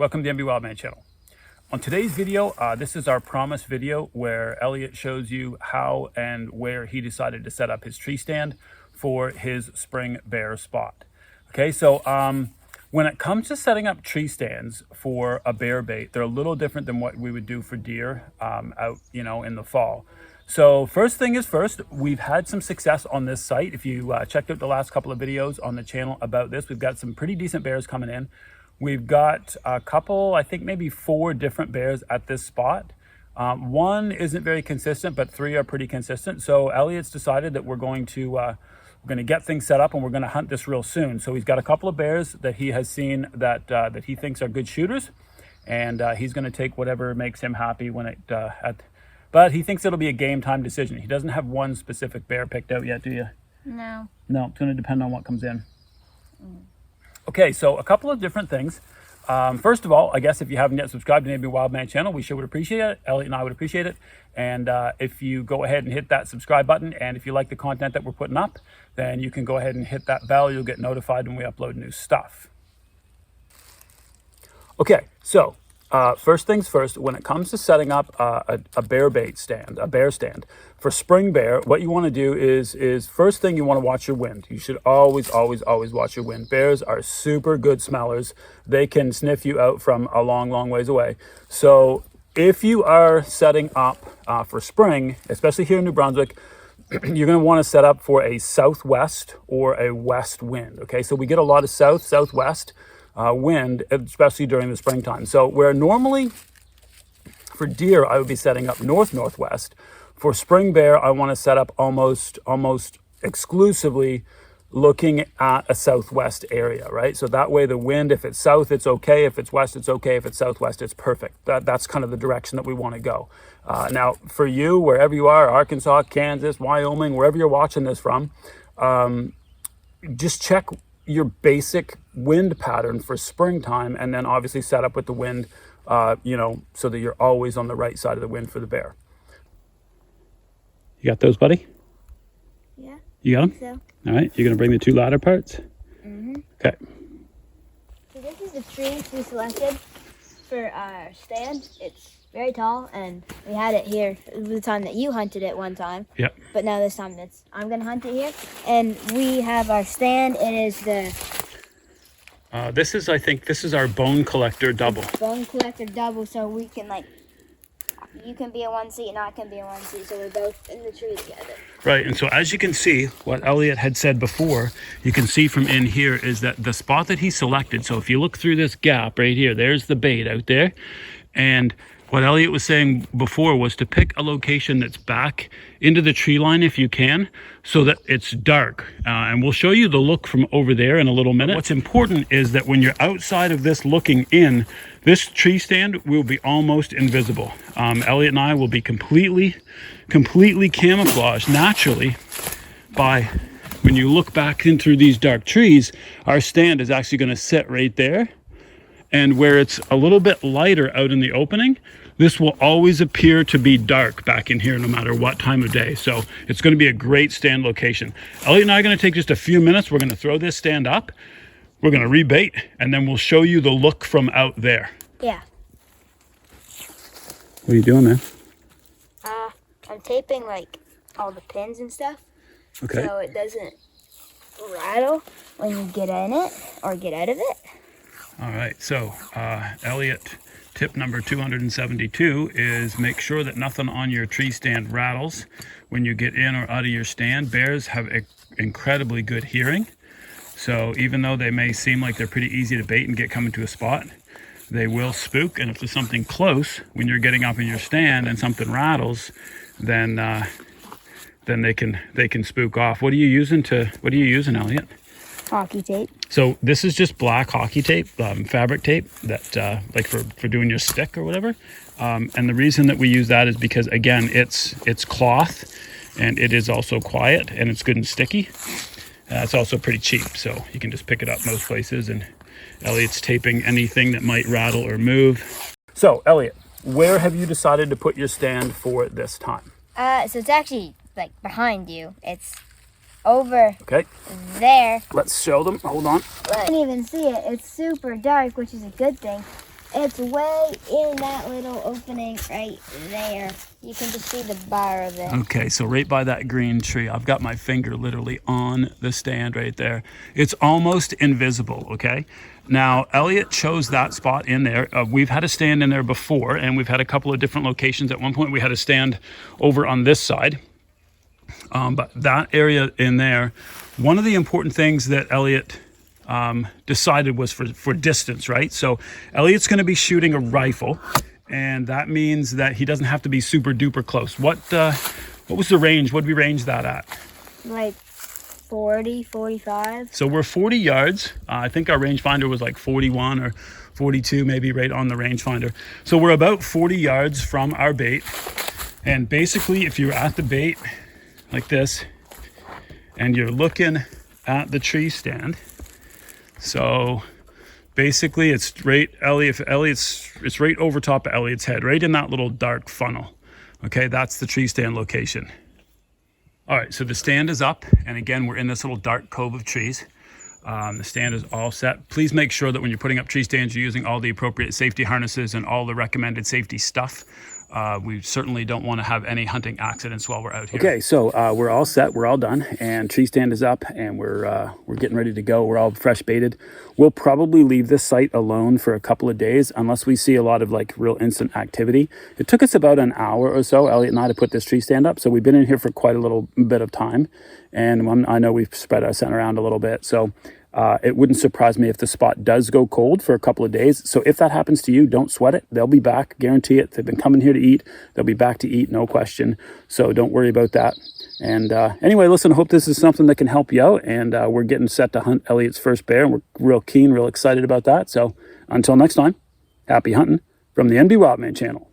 Welcome to the MB Wildman channel. On today's video, this is our promise video where Elliot shows you how and where he decided to set up his tree stand for his spring bear spot. Okay, so when it comes to setting up tree stands for a bear bait, they're a little different than what we would do for deer out, in the fall. So first thing is first, we've had some success on this site. If you checked out the last couple of videos on the channel about this, we've got some pretty decent bears coming in. We've got a couple, I think maybe 4 different bears at this spot. One isn't very consistent, but 3 are pretty consistent. So Elliot's decided that we're going to get things set up and we're going to hunt this real soon. So he's got a couple of bears that he has seen that he thinks are good shooters, and he's going to take whatever makes him happy when it. But he thinks it'll be a game time decision. He doesn't have one specific bear picked out yet, do you? No. No, it's going to depend on what comes in. Okay, so a couple of different things. First of all, I guess if you haven't yet subscribed to the MB Wildman channel, we sure would appreciate it. Elliot and I would appreciate it. And if you go ahead and hit that subscribe button, and if you like the content that we're putting up, then you can go ahead and hit that bell. You'll get notified when we upload new stuff. Okay, so first things first, when it comes to setting up a bear bait stand, a bear stand for spring bear, what you want to do is first thing, you want to watch your wind. You should always watch your wind. Bears are super good smellers. They can sniff you out from a long ways away. So if you are setting up for spring, especially here in New Brunswick, you're going to want to set up for a southwest or a west wind. Okay, so we get a lot of southwest wind, especially during the springtime. So where normally for deer I would be setting up northwest, for spring bear I want to set up almost exclusively looking at a southwest area, right? So that way the wind, if it's south, it's okay. If it's west, it's okay. If it's southwest, it's perfect. That's kind of the direction that we want to go. Now for you, wherever you are, Arkansas, Kansas, Wyoming, wherever you're watching this from, just check your basic wind pattern for springtime, and then obviously set up with the wind, so that you're always on the right side of the wind for the bear. You got those, buddy? Yeah. You got them? So. All right, you're gonna bring the 2 ladder parts? Mm-hmm. Okay. So this is the tree we selected for our stand. It's very tall, and we had it here the time that you hunted it one time. Yep. But now this time I'm gonna hunt it here, and we have our stand. It is the I think this is our bone collector double. Bone collector double, so we can you can be in one seat and I can be in one seat, so we're both in the tree together. Right, and so as you can see, what Elliot had said before, you can see from in here is that the spot that he selected, so if you look through this gap right here, there's the bait out there, and what Elliot was saying before was to pick a location that's back into the tree line if you can, so that it's dark. And we'll show you the look from over there in a little minute. What's important is that when you're outside of this looking in, this tree stand will be almost invisible. Elliot and I will be completely camouflaged naturally by, when you look back in through these dark trees, our stand is actually going to sit right there. And where it's a little bit lighter out in the opening, this will always appear to be dark back in here no matter what time of day. So it's going to be a great stand location. Elliot and I are going to take just a few minutes. We're going to throw this stand up. We're going to rebait, and then we'll show you the look from out there. Yeah. What are you doing, man? I'm taping all the pins and stuff. Okay. So it doesn't rattle when you get in it or get out of it. All right, so Elliot, tip number 272 is make sure that nothing on your tree stand rattles when you get in or out of your stand. Bears have incredibly good hearing, so even though they may seem like they're pretty easy to bait and get coming to a spot, they will spook. And if there's something close when you're getting up in your stand and something rattles, then they can spook off. What are you using, Elliot? Hockey tape. So this is just black hockey tape, fabric tape that like for doing your stick or whatever. And the reason that we use that is because, again, it's cloth, and it is also quiet, and it's good and sticky. It's also pretty cheap, so you can just pick it up most places, and Elliot's taping anything that might rattle or move. So Elliot, where have you decided to put your stand for this time? So it's actually behind you. It's over Okay. there. Let's show them. Hold on. I can't even see it. It's super dark, which is a good thing. It's way in that little opening right there. You can just see the bar of it. Okay, so right by that green tree, I've got my finger literally on the stand right there. It's almost invisible, okay? Now, Elliot chose that spot in there. We've had a stand in there before, and we've had a couple of different locations. At one point, we had a stand over on this side. But that area in there, one of the important things that Elliot decided was for distance, right? So Elliot's going to be shooting a rifle, and that means that he doesn't have to be super duper close. What was the range? What did we range that at? Like 40, 45. So we're 40 yards. I think our rangefinder was like 41 or 42, maybe right on the rangefinder. So we're about 40 yards from our bait. And basically, if you're at the bait like this, and you're looking at the tree stand, so basically it's right, it's right over top of Elliot's head, right in that little dark funnel. Okay, that's the tree stand location. All right, so the stand is up, and again, we're in this little dark cove of trees. The stand is all set. Please make sure that when you're putting up tree stands, you're using all the appropriate safety harnesses and all the recommended safety stuff. We certainly don't want to have any hunting accidents while we're out here. Okay, so we're all set, we're all done, and tree stand is up, and we're getting ready to go. We're all fresh baited. We'll probably leave this site alone for a couple of days unless we see a lot of like real instant activity. It took us about an hour or so, Elliot and I, to put this tree stand up. So we've been in here for quite a little bit of time, and I know we've spread our scent around a little bit. So it wouldn't surprise me if the spot does go cold for a couple of days. So if that happens to you, don't sweat it. They'll be back, guarantee it. They've been coming here to eat. They'll be back to eat, no question. So don't worry about that. And anyway, listen, I hope this is something that can help you out. And we're getting set to hunt Elliot's first bear, and we're real keen, real excited about that. So until next time, happy hunting from the NB Wildman channel.